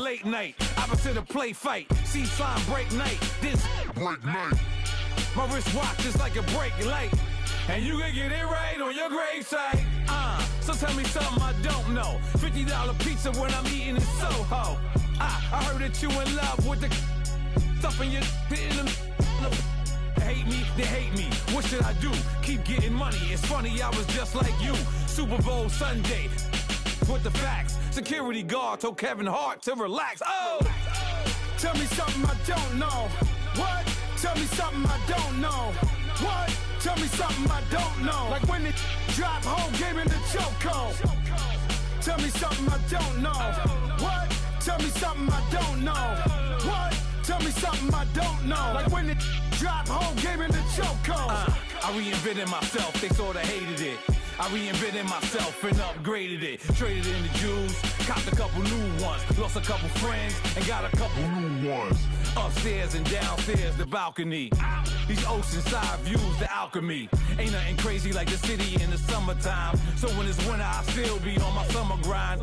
late night. Opposite a play fight. See slime break night. This break night. My wrist watch is like a brake light. And you can get it right on your gravesite. So tell me something I don't know. $50 pizza when I'm eating in Soho. I heard that you in love with the stuff in your hate me, they hate me. What should I do? Keep getting money. It's funny, I was just like you. Super Bowl Sunday. With the facts. Security guard told Kevin Hart to relax. Oh! Tell me something I don't know. What? Tell me something I don't know. What? Tell me something I don't know. Like when it drop whole game in the chokehold. Tell me something I don't know. What? Tell me something I don't know. What? Tell me something I don't know. Like when it drop whole game in the chokehold. I reinvented myself, they sorta hated it. I reinvented myself and upgraded it. Traded in the Jews, copped a couple new ones. Lost a couple friends and got a couple new ones. Upstairs and downstairs, the balcony. These oceanside views, the alchemy. Ain't nothing crazy like the city in the summertime. So when it's winter, I still be on my summer grind.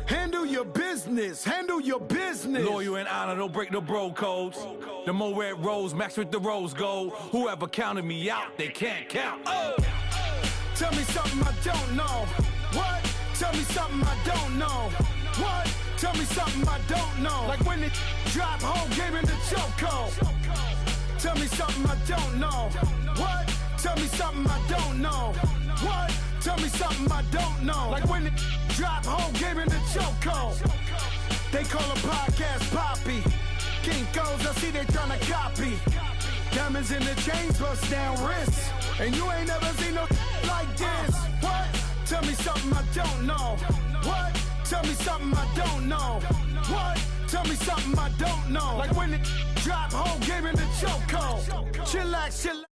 Handle your business, handle your business. Loyal and honor, don't break the bro codes. The more red rose, max with the rose gold. Whoever counted me out, they can't count. Oh! Tell me something I don't know. What? Tell me something I don't know. What? Tell me something I don't know. Like when it drop whole game in the chokehold. Tell me something I don't know. What? Tell me something I don't know. What? Tell me something I don't know. Like when it drop whole game in the chokehold. They call a podcast Poppy. Kinkos, I see they tryna copy. Diamonds in the chains, bust down wrists. And you ain't never seen no like this. What? Tell me something I don't know. What? Tell me something I don't know. What? Tell me something I don't know. Like when it drop whole game in the chokehold. Chillax, chillax.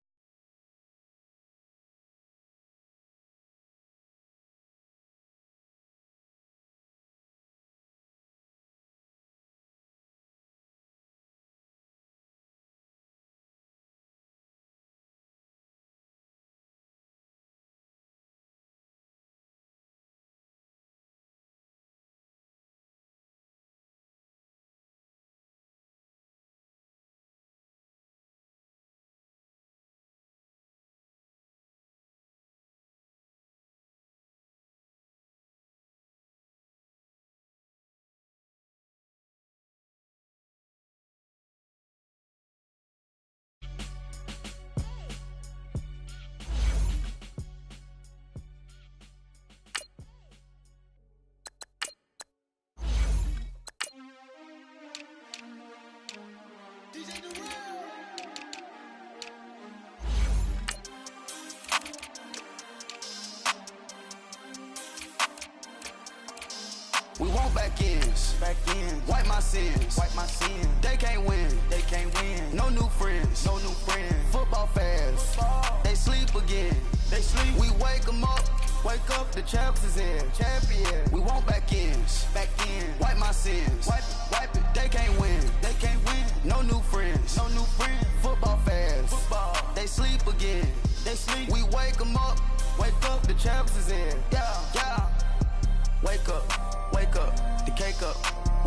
We want back ends, wipe my sins, They can't win, No new friends, Football fans, they sleep again, We wake them up, the champs is in, champion. We want back ends, wipe my sins, wipe it. They can't win, No new friends, Football fans, they sleep again, We wake them up, the champs is in, yeah. Wake up, the cake up,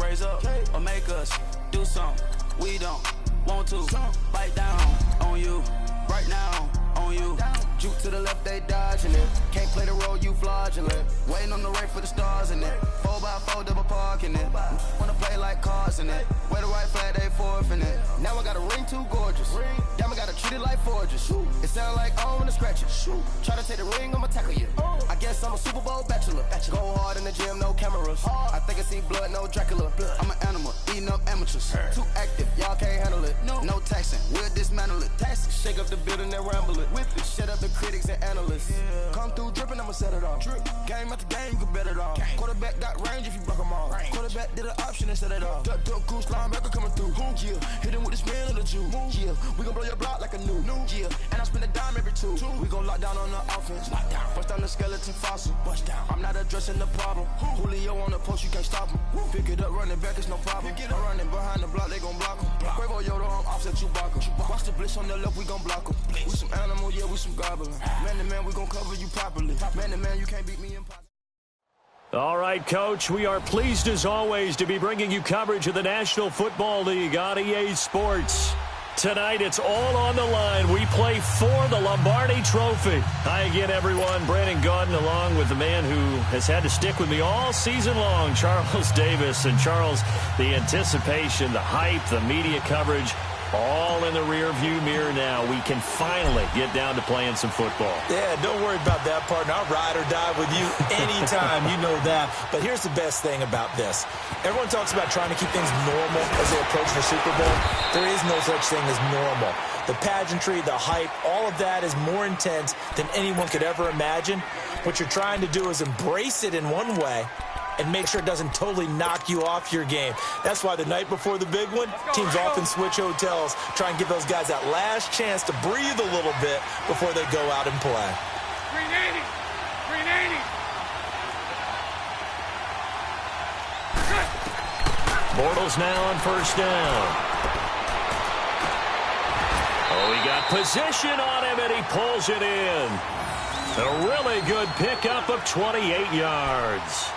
raise up, or make us do something we don't want to. Bite down on you, right now on you. Juke to the left, they dodging it. Can't play the role, you fraudulent. Waiting on the right for the stars in it. 4x4 double parking it. Wanna play like cars in it. Wear the right flag, they forfeiting it. Now I got a ring too gorgeous. Damn, I gotta treat it like forges. It sound like I wanna scratch it. Try to take the ring, I'ma tackle you. I guess I'm a Super Bowl bachelor. Go hard in the gym, no cameras. I think I see blood, no Dracula. I'm an animal, eating up amateurs. Too active, y'all can't handle it. No taxing, we'll dismantle it. Shake up the building and ramble it. Whip it, shut up the critics and analysts. Come through dripping, I'ma set it off. Game after game, you can bet it off. Quarterback got range if you block them all. Quarterback did an option and set it off. Duck, goose, linebacker coming through. Yeah, hit him with the spin of the Jew. Yeah, we gon' blow your block like a new. Yeah, and I spend a dime every two. We gon' lock down on the offense. Bust down the skeleton fossil. I'm not addressing the problem. Julio on the post, you can't stop him. Pick it up, running back, it's no problem. I'm running behind the block, they gon' block him. Quavo Yoda, I'm offset Chewbacca. Watch the blitz on the left, we gon' block him. We some animal, yeah, we some goblin. Man to man, we gon' cover you properly. Man to man, you can't beat me in possible. All right, Coach, we are pleased as always to be bringing you coverage of the National Football League on EA Sports. Tonight, it's all on the line. We play for the Lombardi Trophy. Hi again, everyone. Brandon Gaudin along with the man who has had to stick with me all season long, Charles Davis. And Charles, the anticipation, the hype, the media coverage, all in the rear-view mirror now. We can finally get down to playing some football. Yeah, don't worry about that, partner. I'll ride or die with you anytime. You know that. But here's the best thing about this. Everyone talks about trying to keep things normal as they approach the Super Bowl. There is no such thing as normal. The pageantry, the hype, all of that is more intense than anyone could ever imagine. What you're trying to do is embrace it in one way and make sure it doesn't totally knock you off your game. That's why the night before the big one, teams often switch hotels, try and give those guys that last chance to breathe a little bit before they go out and play. 380! 380! Bortles now on first down. Oh, he got position on him, and he pulls it in. A really good pickup of 28 yards.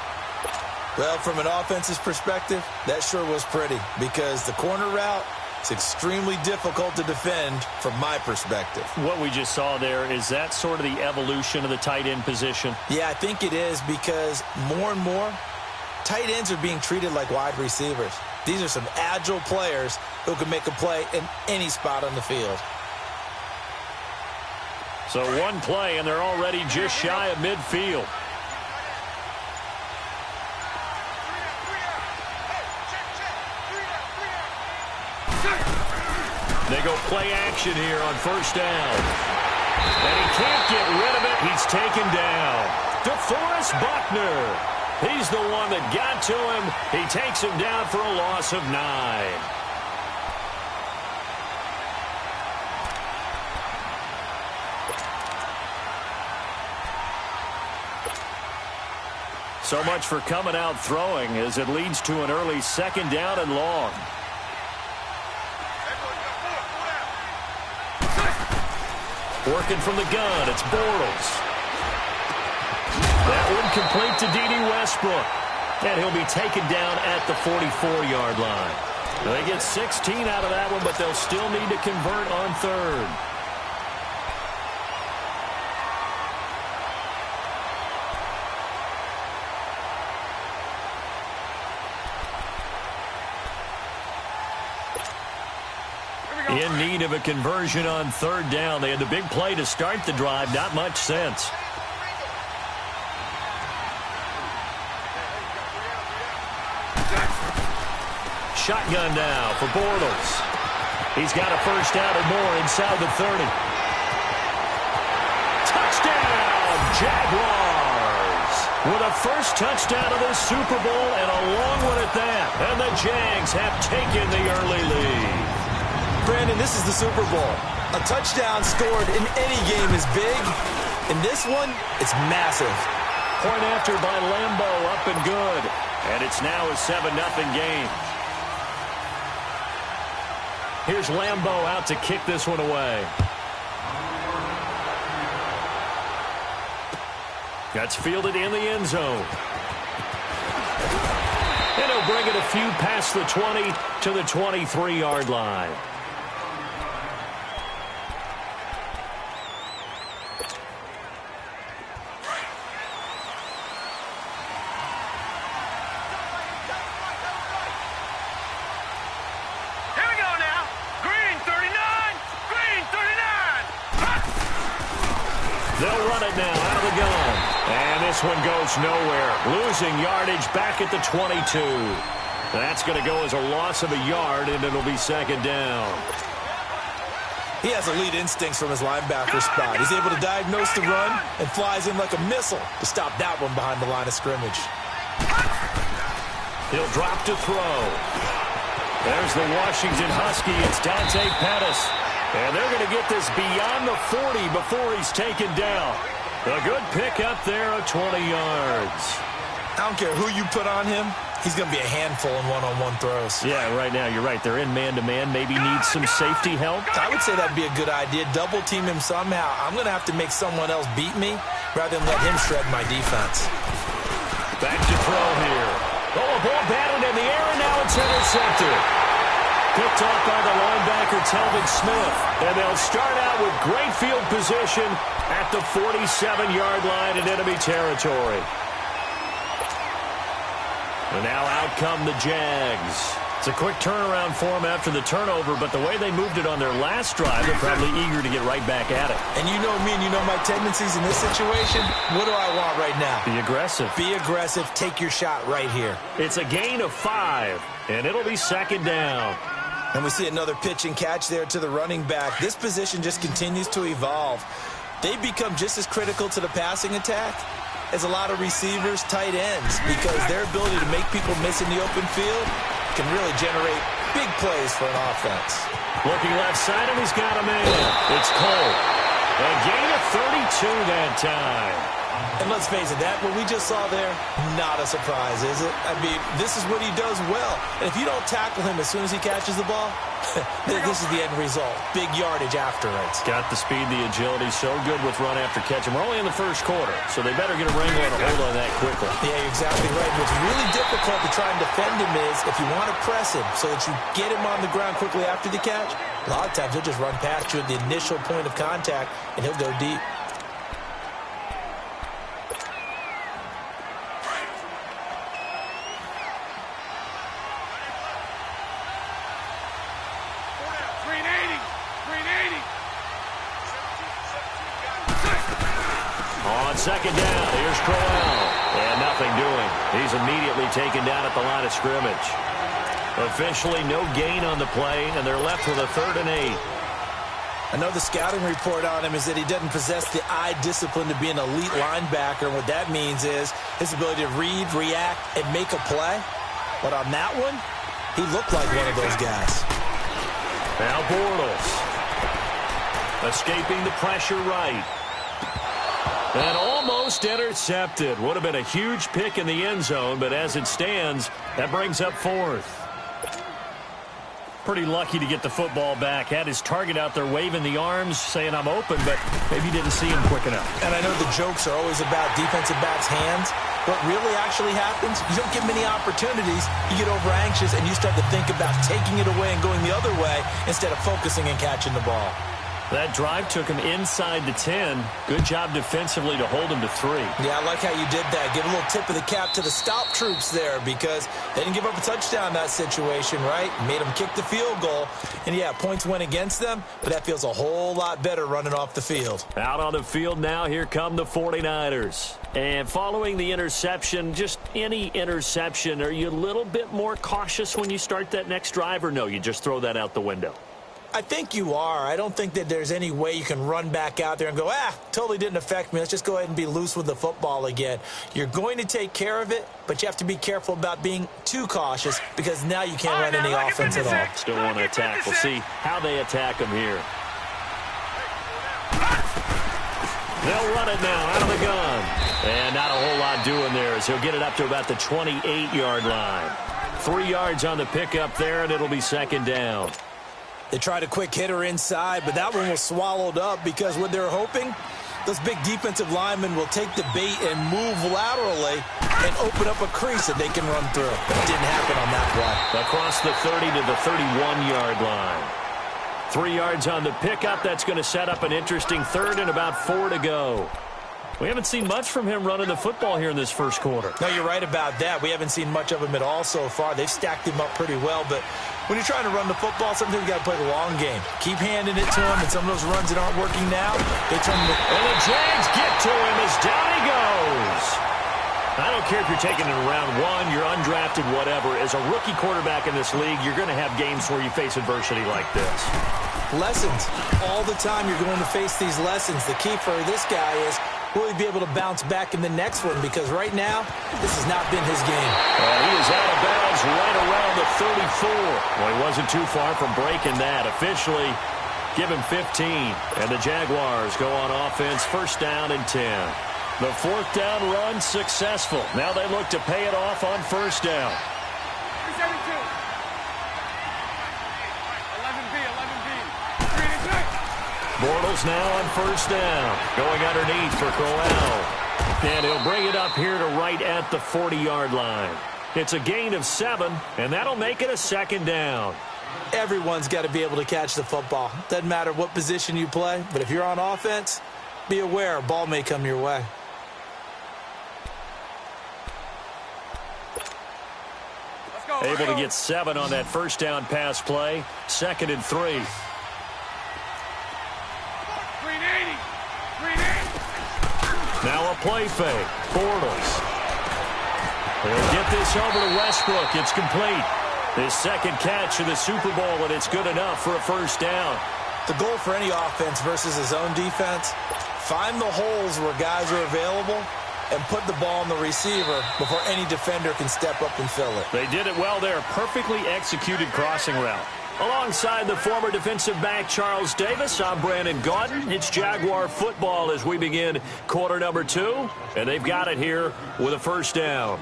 Well, from an offense's perspective, that sure was pretty because the corner route is extremely difficult to defend from my perspective. What we just saw there, is that sort of the evolution of the tight end position? Yeah, I think it is because more and more, tight ends are being treated like wide receivers. These are some agile players who can make a play in any spot on the field. So one play, and they're already just shy of midfield. They go play action here on first down. And he can't get rid of it. He's taken down. DeForest Buckner. He's the one that got to him. He takes him down for a loss of 9. So much for coming out throwing as it leads to an early second down and long. Working from the gun, it's Bortles. That one complete to D.D. Westbrook. And he'll be taken down at the 44-yard line. They get 16 out of that one, but they'll still need to convert on third. In need of a conversion on third down. They had the big play to start the drive. Not much sense. Shotgun now for Bortles. He's got a first down and more inside the 30. Touchdown, Jaguars! With a first touchdown of this Super Bowl and a long one at that. And the Jags have taken the early lead. Brandon, this is the Super Bowl. A touchdown scored in any game is big. In this one, it's massive. Point after by Lambo, up and good. And it's now a 7-0 game. Here's Lambo out to kick this one away. That's fielded in the end zone. And he'll bring it a few past the 20 to the 23-yard line. They'll run it now out of the gun. And this one goes nowhere. Losing yardage back at the 22. That's going to go as a loss of a yard, and it'll be second down. He has elite instincts from his linebacker spot. He's able to diagnose the run and flies in like a missile to stop that one behind the line of scrimmage. He'll drop to throw. There's the Washington Husky. It's Dante Pettis. And they're going to get this beyond the 40 before he's taken down. A good pickup there of 20 yards. I don't care who you put on him. He's going to be a handful in one-on-one throws. Yeah, right now, you're right. They're in man-to-man. Maybe needs some safety help. I would say that'd be a good idea. Double-team him somehow. I'm going to have to make someone else beat me rather than let him shred my defense. Back to throw here. Oh, a ball batted in the air, and now it's intercepted. Picked off by the linebacker, Telvin Smith. And they'll start out with great field position at the 47-yard line in enemy territory. And now out come the Jags. It's a quick turnaround for them after the turnover, but the way they moved it on their last drive, they're probably eager to get right back at it. And you know me and you know my tendencies in this situation. What do I want right now? Be aggressive. Be aggressive. Take your shot right here. It's a gain of 5, and it'll be second down. And we see another pitch and catch there to the running back. This position just continues to evolve. They become just as critical to the passing attack as a lot of receivers, tight ends, because their ability to make people miss in the open field can really generate big plays for an offense. Looking left side, and he's got him in. It's Cole. A gain of 32 that time. And let's face it, that what we just saw there, not a surprise, is it? I mean, this is what he does well. And if you don't tackle him as soon as he catches the ball, this is the end result. Big yardage after it. Got the speed, the agility, so good with run after catch. And we're only in the first quarter, so they better get a wrangle and a hold on that quickly. Yeah, you're exactly right. What's really difficult to try and defend him is if you want to press him so that you get him on the ground quickly after the catch, a lot of times he'll just run past you at the initial point of contact, and he'll go deep. On second down, here's Crowell. And nothing doing. He's immediately taken down at the line of scrimmage. Officially no gain on the play, and they're left with a 3rd and 8. I know the scouting report on him is that he doesn't possess the eye discipline to be an elite linebacker. And what that means is his ability to read, react, and make a play. But on that one, he looked like one of those guys. Now Bortles. Escaping the pressure right. And almost intercepted. Would have been a huge pick in the end zone, but as it stands, that brings up 4th. Pretty lucky to get the football back. Had his target out there waving the arms, saying I'm open, but maybe didn't see him quick enough. And I know the jokes are always about defensive backs' hands. What really actually happens, you don't get many opportunities. You get over anxious, and you start to think about taking it away and going the other way instead of focusing and catching the ball. That drive took him inside the 10. Good job defensively to hold him to 3. Yeah, I like how you did that. Give a little tip of the cap to the stop troops there because they didn't give up a touchdown in that situation, right? Made them kick the field goal. And, yeah, points went against them, but that feels a whole lot better running off the field. Out on the field now, here come the 49ers. And following the interception, just any interception, are you a little bit more cautious when you start that next drive, or no, you just throw that out the window? I think you are. I don't think that there's any way you can run back out there and go, totally didn't affect me. Let's just go ahead and be loose with the football again. You're going to take care of it, but you have to be careful about being too cautious because now you can't run any offense at all. Still want to attack. We'll see how they attack him here. They'll run it now out of the gun. And not a whole lot doing there as he'll get it up to about the 28-yard line. 3 yards on the pickup there, and it'll be second down. They tried a quick hitter inside, but that one was swallowed up because what they're hoping, those big defensive linemen will take the bait and move laterally and open up a crease that they can run through. That didn't happen on that play. Across the 30 to the 31-yard line. 3 yards on the pickup. That's going to set up an interesting 3rd and about 4 to go. We haven't seen much from him running the football here in this first quarter. No, you're right about that. We haven't seen much of him at all so far. They've stacked him up pretty well, but when you're trying to run the football, sometimes you got to play the long game. Keep handing it to him, and some of those runs that aren't working now, they turn them. And the Jags get to him as down he goes. I don't care if you're taking it in round 1, you're undrafted, whatever. As a rookie quarterback in this league, you're going to have games where you face adversity like this. Lessons. All the time you're going to face these lessons. The key for this guy is will he be able to bounce back in the next one? Because right now, this has not been his game. He is out of bounds right around the 34. Well, he wasn't too far from breaking that. Officially, give him 15. And the Jaguars go on offense, first down and 10. The 4th down run successful. Now they look to pay it off on first down. 372. 11B. Bortles now on first down. Going underneath for Crowell. And he'll bring it up here to right at the 40-yard line. It's a gain of 7, and that'll make it a second down. Everyone's got to be able to catch the football. Doesn't matter what position you play, but if you're on offense, be aware a ball may come your way. Able to get 7 on that first down pass play. 2nd and 3. Now a play fake. Bortles. He'll get this over to Westbrook. It's complete. His second catch of the Super Bowl, and it's good enough for a first down. The goal for any offense versus his own defense, find the holes where guys are available and put the ball on the receiver before any defender can step up and fill it. They did it well there. Perfectly executed crossing route. Alongside the former defensive back Charles Davis, I'm Brandon Gaudin. It's Jaguar football as we begin quarter number 2, and they've got it here with a first down.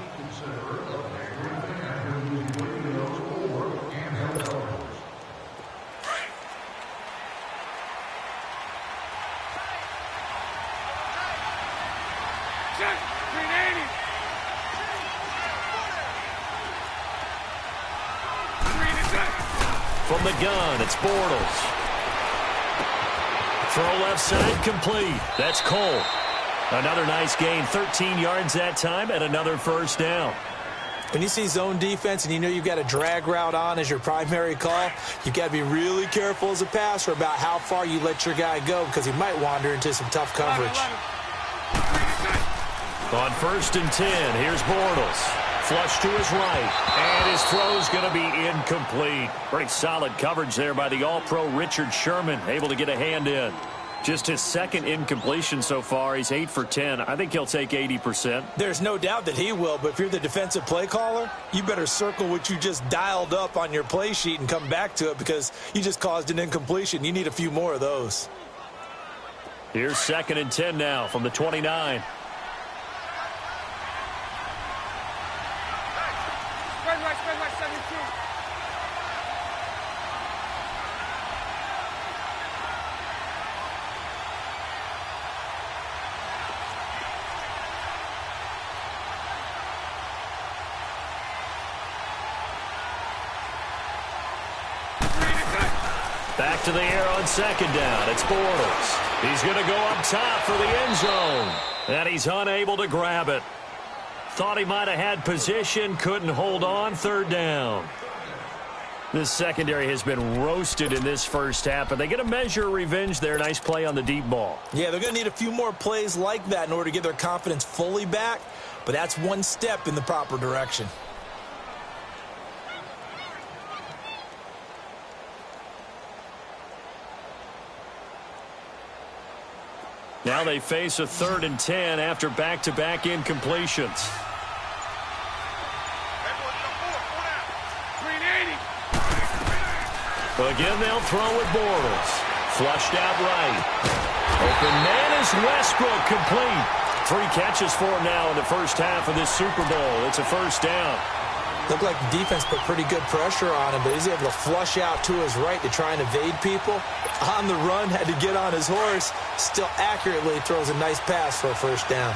From the gun, it's Bortles. Throw left side, complete. That's Cole. Another nice gain, 13 yards that time, and another first down. When you see zone defense and you know you've got a drag route on as your primary call, you've got to be really careful as a passer about how far you let your guy go because he might wander into some tough coverage. On 1st and 10, here's Bortles. Flush to his right, and his throw's going to be incomplete. Pretty solid coverage there by the All-Pro Richard Sherman, able to get a hand in. Just his second incompletion so far. He's 8 for 10. I think he'll take 80%. There's no doubt that he will, but if you're the defensive play caller, you better circle what you just dialed up on your play sheet and come back to it because you just caused an incompletion. You need a few more of those. Here's 2nd and 10 now from the 29. Back to the air on 2nd down. It's Bortles. He's going to go up top for the end zone. And he's unable to grab it. Thought he might have had position. Couldn't hold on. 3rd down. This secondary has been roasted in this first half, but they get a measure of revenge there. Nice play on the deep ball. Yeah, they're going to need a few more plays like that in order to get their confidence fully back, but that's one step in the proper direction. Now they face a 3rd and 10 after back-to-back incompletions. Again, they'll throw with Bortles. Flushed out right. Open man is Westbrook, complete. 3 catches for him now in the first half of this Super Bowl. It's a first down. Looked like the defense put pretty good pressure on him, but he's able to flush out to his right to try and evade people. On the run, had to get on his horse. Still accurately throws a nice pass for a first down.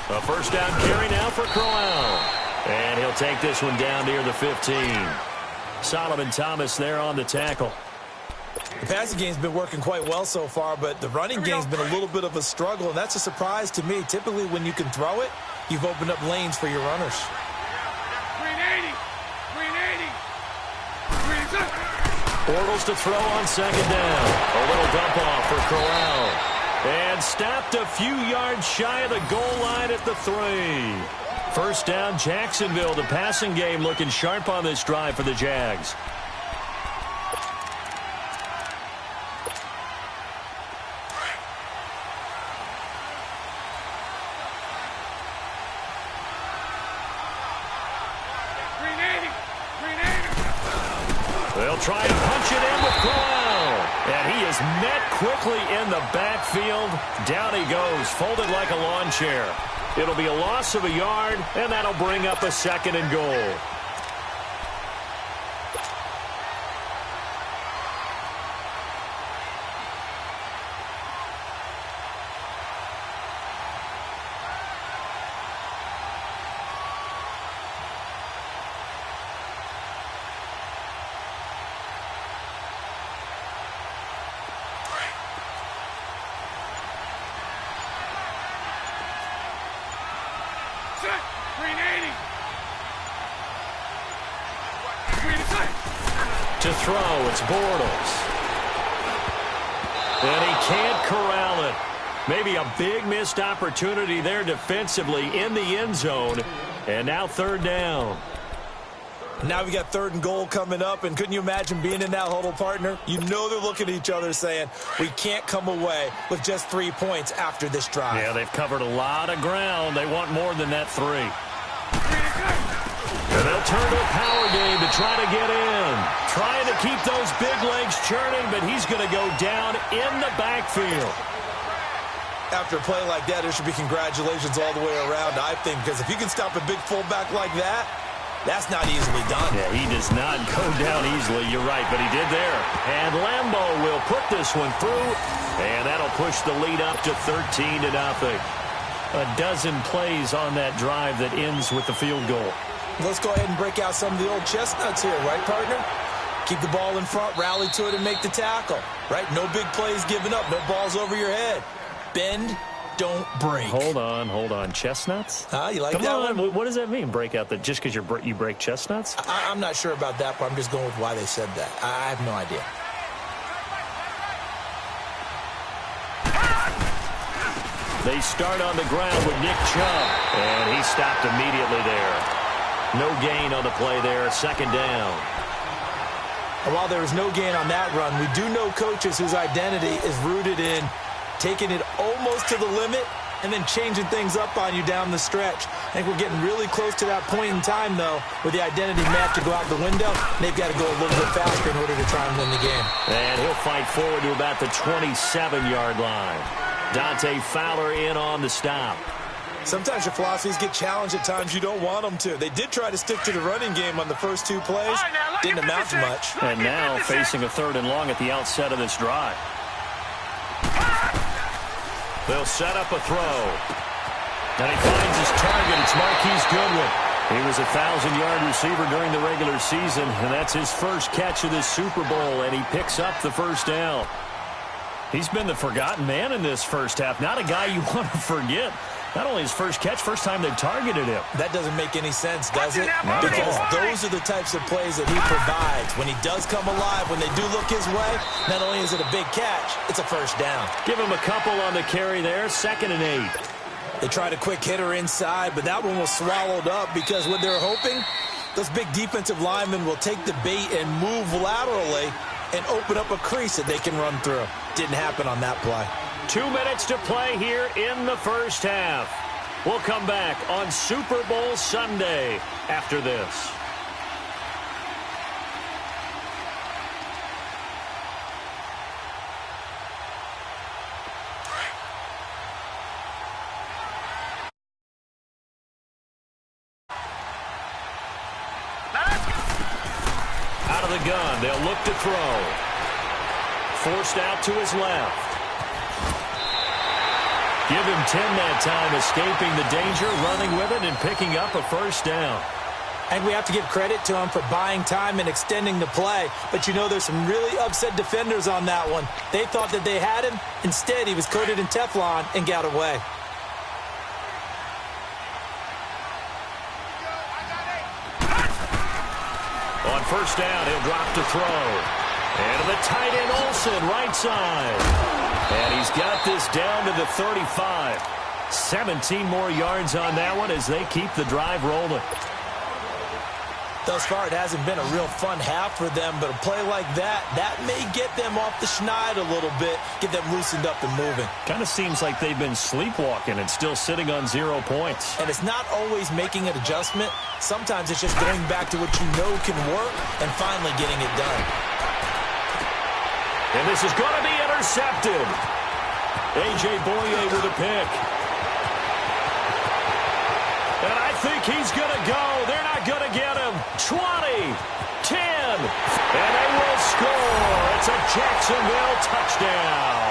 A first down carry now for Crowell. And he'll take this one down near the 15. Solomon Thomas there on the tackle. The passing game's been working quite well so far, but the running game's been a little bit of a struggle, and that's a surprise to me. Typically, when you can throw it, you've opened up lanes for your runners. Bortles to throw on 2nd down. A little dump off for Crowell. And stopped a few yards shy of the goal line at the 3. First down, Jacksonville. The passing game looking sharp on this drive for the Jags. They'll try and punch it in with Crowell. And he is met quickly in the backfield. Down he goes, folded like a lawn chair. It'll be a loss of a yard, and that'll bring up a 2nd and goal. To throw, it's Bortles. And he can't corral it. Maybe a big missed opportunity there defensively in the end zone. And now 3rd down. Now we got 3rd and goal coming up, and couldn't you imagine being in that huddle, partner? You know they're looking at each other saying, we can't come away with just 3 points after this drive. Yeah, they've covered a lot of ground. They want more than that 3. And they'll turn to a power game to try to get in. Trying to keep those big legs churning, but he's going to go down in the backfield. After a play like that, there should be congratulations all the way around, I think, because if you can stop a big fullback like that, that's not easily done. Yeah, he does not go down easily. You're right, but he did there. And Lambeau will put this one through, and that'll push the lead up to 13-0. A dozen plays on that drive that ends with the field goal. Let's go ahead and break out some of the old chestnuts here, right, partner? Keep the ball in front, rally to it, and make the tackle, right? No big plays given up, no balls over your head. Bend, don't break. Hold on. Chestnuts? You like Come that on. one? What does that mean, break out? Just because you break chestnuts? I'm not sure about that, but I'm just going with why they said that. I have no idea. They start on the ground with Nick Chubb, and he stopped immediately there. No gain on the play there, 2nd down. And while there was no gain on that run, we do know coaches whose identity is rooted in taking it almost to the limit and then changing things up on you down the stretch. I think we're getting really close to that point in time, though, where the identity map to go out the window. They've got to go a little bit faster in order to try and win the game. And he'll fight forward to about the 27-yard line. Dante Fowler in on the stop. Sometimes your philosophies get challenged at times you don't want them to. They did try to stick to the running game on the first 2 plays. Didn't amount to much. And now facing a 3rd and long at the outset of this drive. They'll set up a throw. And he finds his target. It's Marquise Goodwin. He was a 1,000-yard receiver during the regular season, and that's his first catch of this Super Bowl, and he picks up the 1st down. He's been the forgotten man in this first half. Not a guy you want to forget. Not only his first catch, first time they've targeted him. That doesn't make any sense, does it? Not because at all. those are the types of plays that he provides. When he does come alive, when they do look his way, not only is it a big catch, it's a 1st down. Give him a couple on the carry there, 2nd and 8. They tried a quick hitter inside, but that one was swallowed up because what they're hoping, those big defensive linemen will take the bait and move laterally and open up a crease that they can run through. Didn't happen on that play. 2 minutes to play here in the first half. We'll come back on Super Bowl Sunday after this. Out of the gun, they'll look to throw. Forced out to his left. Give him 10 that time, escaping the danger, running with it, and picking up a 1st down. And we have to give credit to him for buying time and extending the play. But you know there's some really upset defenders on that one. They thought that they had him. Instead, he was coated in Teflon and got away. On 1st down, he'll drop to throw. And to the tight end, Olsen, right side. And he's got this down to the 35. 17 more yards on that one as they keep the drive rolling. Thus far, it hasn't been a real fun half for them, but a play like that may get them off the schneid a little bit, get them loosened up and moving. Kind of seems like they've been sleepwalking and still sitting on 0 points. And it's not always making an adjustment. Sometimes it's just going back to what you know can work and finally getting it done. And this is going to be intercepted. A.J. Boye with a pick. think he's going to go. They're not going to get him. 20, 10, and they will score. It's a Jacksonville touchdown.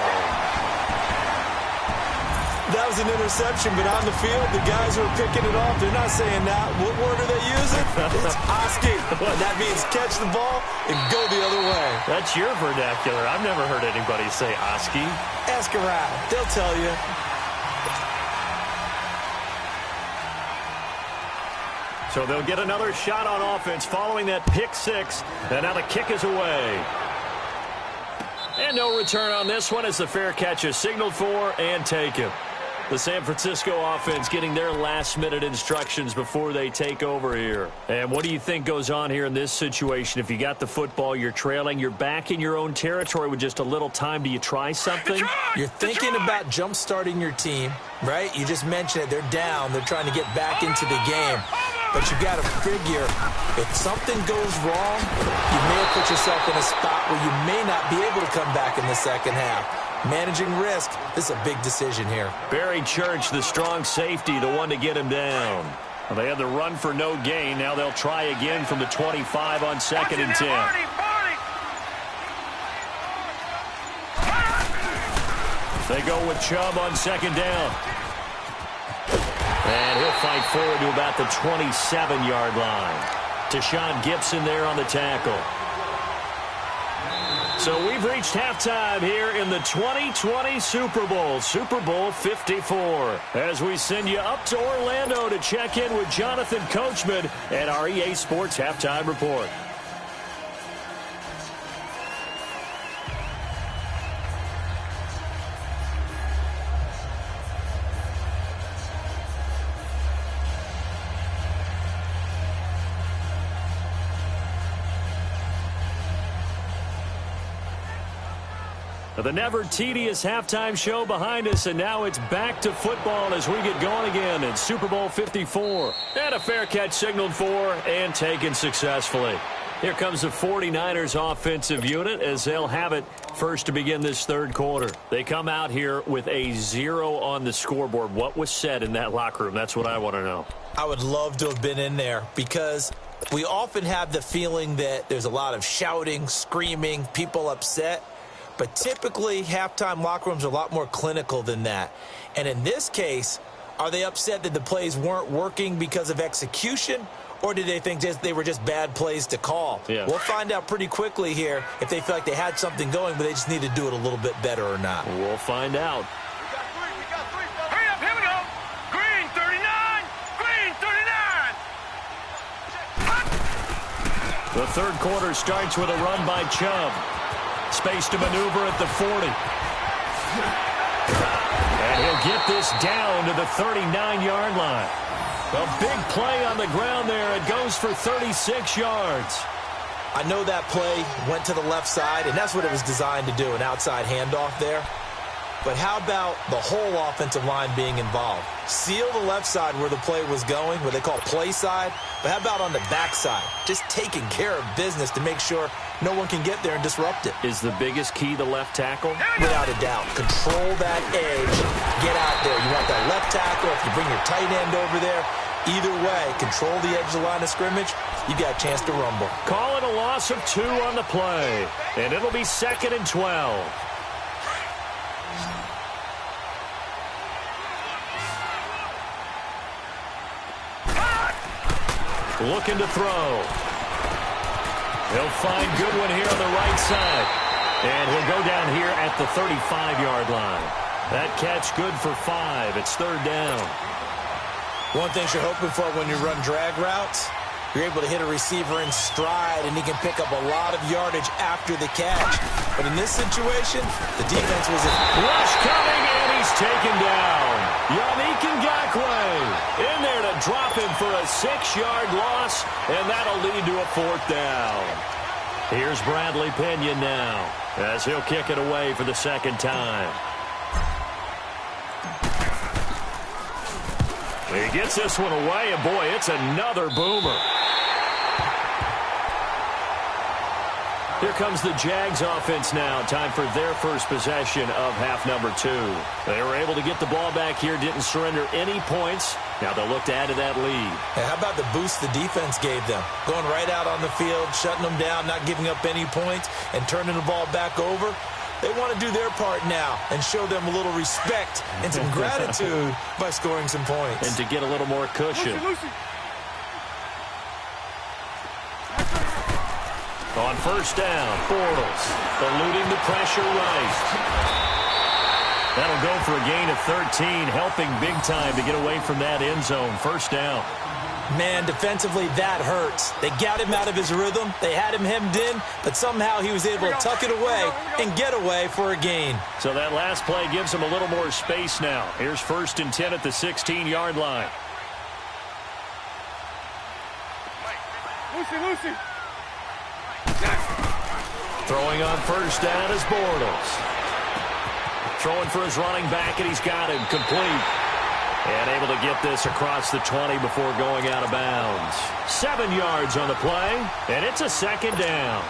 That was an interception, but on the field, the guys who are picking it off, they're not saying that. What word are they using? It's Oski. That means catch the ball and go the other way. That's your vernacular. I've never heard anybody say Oski. Ask around. They'll tell you. So they'll get another shot on offense following that pick six. And now the kick is away. And no return on this one as the fair catch is signaled for and taken. The San Francisco offense getting their last-minute instructions before they take over here. And what do you think goes on here in this situation? If you got the football, you're trailing, you're back in your own territory with just a little time. Do you try something? You're thinking about jump-starting your team, right? You just mentioned it. They're down. They're trying to get back into the game. But you got to figure, if something goes wrong, you may have put yourself in a spot where you may not be able to come back in the second half. Managing risk, this is a big decision here. Barry Church, the strong safety, the one to get him down. Well, they had the run for no gain. Now they'll try again from the 25 on 2nd and 10. They go with Chubb on 2nd down. And he'll fight forward to about the 27-yard line. Deshaun Gibson there on the tackle. So we've reached halftime here in the 2020 Super Bowl, Super Bowl 54. As we send you up to Orlando to check in with Jonathan Coachman and our EA Sports Halftime Report. The never tedious halftime show behind us, and now it's back to football as we get going again in Super Bowl 54. And a fair catch signaled for and taken successfully. Here comes the 49ers offensive unit as they'll have it first to begin this third quarter. They come out here with a 0 on the scoreboard. What was said in that locker room? That's what I want to know. I would love to have been in there because we often have the feeling that there's a lot of shouting, screaming, people upset. But typically, halftime locker rooms are a lot more clinical than that. And in this case, are they upset that the plays weren't working because of execution, or did they think they were just bad plays to call? Yeah. We'll find out pretty quickly here if they feel like they had something going, but they just need to do it a little bit better or not. We'll find out. We got three. Hurry up, here we go. Green 39. Green 39. The third quarter starts with a run by Chubb. Space to maneuver at the 40. And he'll get this down to the 39-yard line. A big play on the ground there. It goes for 36 yards. I know that play went to the left side, and that's what it was designed to do, an outside handoff there. But how about the whole offensive line being involved? Seal the left side where the play was going, what they call play side. But how about on the back side? Just taking care of business to make sure no one can get there and disrupt it. Is the biggest key the left tackle? Without a doubt. Control that edge. Get out there. You want that left tackle. If you bring your tight end over there, either way, control the edge of the line of scrimmage, you got a chance to rumble. Call it a loss of 2 on the play. And it'll be 2nd and 12. Looking to throw. He'll find Goodwin here on the right side. And he'll go down here at the 35-yard line. That catch good for 5. It's 3rd down. One thing you're hoping for when you run drag routes, you're able to hit a receiver in stride, and he can pick up a lot of yardage after the catch. But in this situation, the defense was rush coming, and he's taken down. Yannick Ngakoue in there to drop him for a 6-yard loss, and that'll lead to a 4th down. Here's Bradley Pinion now as he'll kick it away for the 2nd time. He gets this one away, and boy, it's another boomer. Here comes the Jags offense now. Time for their first possession of half number 2. They were able to get the ball back here, didn't surrender any points. Now they'll look to add to that lead. And how about the boost the defense gave them? Going right out on the field, shutting them down, not giving up any points, and turning the ball back over. They want to do their part now and show them a little respect and some gratitude by scoring some points. And to get a little more cushion. On first down, Bortles eluding the pressure right. That'll go for a gain of 13, helping big time to get away from that end zone. First down. Man, defensively, that hurts. They got him out of his rhythm. They had him hemmed in, but somehow he was able to tuck it away and get away for a gain. So that last play gives him a little more space now. Here's 1st and 10 at the 16-yard line. Lucy. Throwing on first down is Bortles. Throwing for his running back, and he's got him complete. And able to get this across the 20 before going out of bounds. 7 yards on the play, and it's a 2nd down.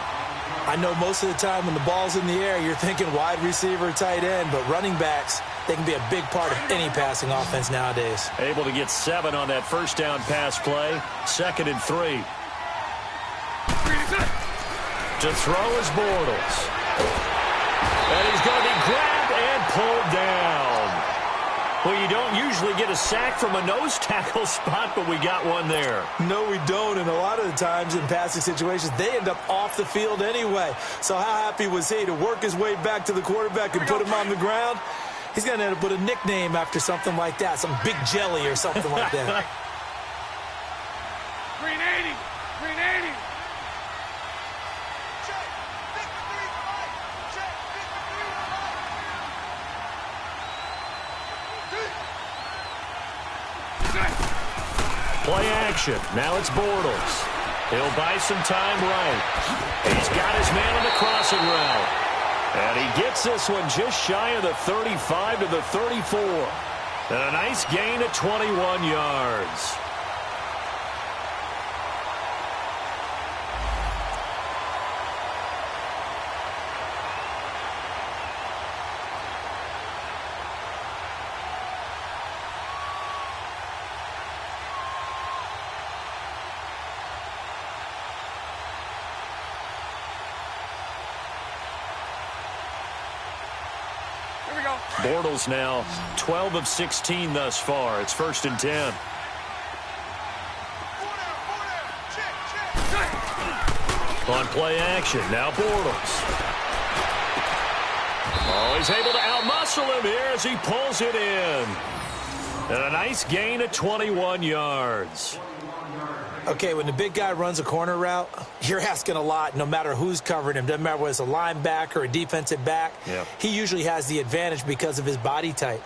I know most of the time when the ball's in the air, you're thinking wide receiver, tight end, but running backs, they can be a big part of any passing offense nowadays. Able to get 7 on that first down pass play. 2nd and 3. To throw is Bortles. And he's going to be grabbed and pulled down. Well, you don't usually get a sack from a nose tackle spot, but we got one there. No, we don't. And a lot of the times in passing situations, they end up off the field anyway. So how happy was he to work his way back to the quarterback and put him on the ground? He's going to end up with a nickname after something like that, some Big Jelly or something like that. Green 80. Play action. Now it's Bortles. He'll buy some time right. He's got his man on the crossing route. And he gets this one just shy of the 35 to the 34. And a nice gain of 21 yards. Bortles now 12 of 16 thus far. It's 1st and 10. On play action, now Bortles. Oh, he's able to outmuscle him here as he pulls it in. And a nice gain of 21 yards. Okay, when the big guy runs a corner route, you're asking a lot no matter who's covering him. Doesn't matter whether it's a linebacker or a defensive back. Yeah. He usually has the advantage because of his body type.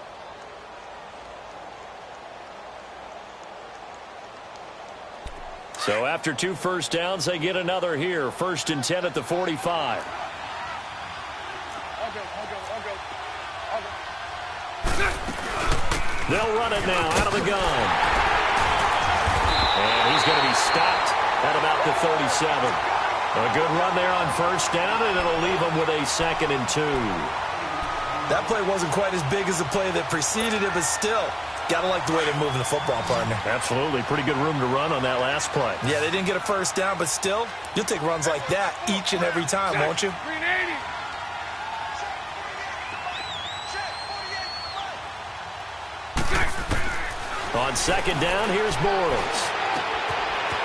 So after 2 first downs, they get another here. 1st and 10 at the 45. They'll run it now out of the gun. And he's going to be stopped at about the 37. A good run there on first down, and it'll leave him with a 2nd and 2. That play wasn't quite as big as the play that preceded it, but still, got to like the way they're moving the football, partner. Absolutely. Pretty good room to run on that last play. Yeah, they didn't get a first down, but still, you'll take runs like that each and every time, won't you? On 2nd down, here's Bortles.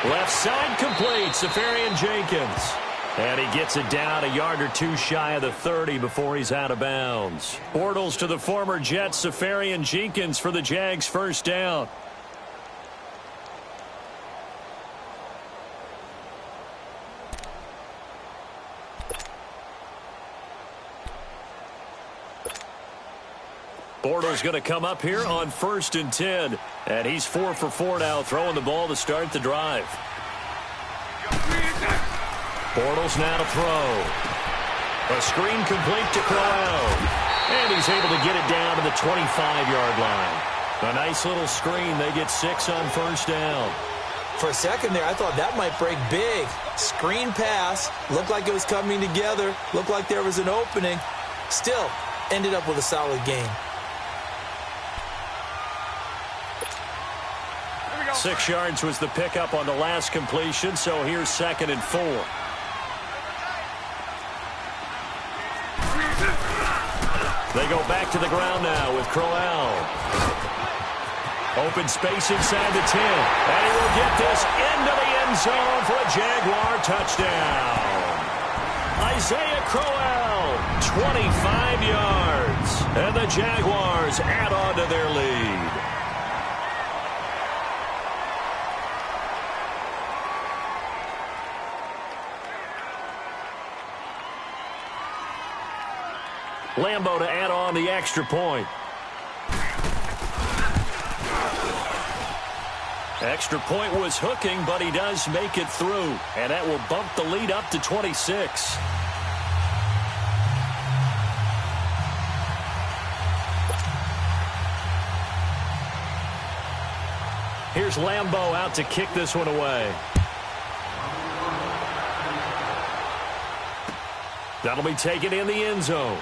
Left side complete, Safarian Jenkins. And he gets it down a yard or 2 shy of the 30 before he's out of bounds. Bortles to the former Jet, Safarian Jenkins for the Jags' first down. Bortles going to come up here on 1st and 10. And he's 4 for 4 now, throwing the ball to start the drive. Bortles now to throw. A screen complete to Crowell. And he's able to get it down to the 25-yard line. A nice little screen. They get 6 on first down. For a second there, I thought that might break big. Screen pass, looked like it was coming together, looked like there was an opening. Still, ended up with a solid game. 6 yards was the pickup on the last completion, so here's 2nd and 4. They go back to the ground now with Crowell. Open space inside the 10. And he will get this into the end zone for a Jaguar touchdown. Isaiah Crowell, 25 yards. And the Jaguars add on to their lead. Lambo to add on the extra point. Extra point was hooking, but he does make it through. And that will bump the lead up to 26. Here's Lambo out to kick this one away. That'll be taken in the end zone.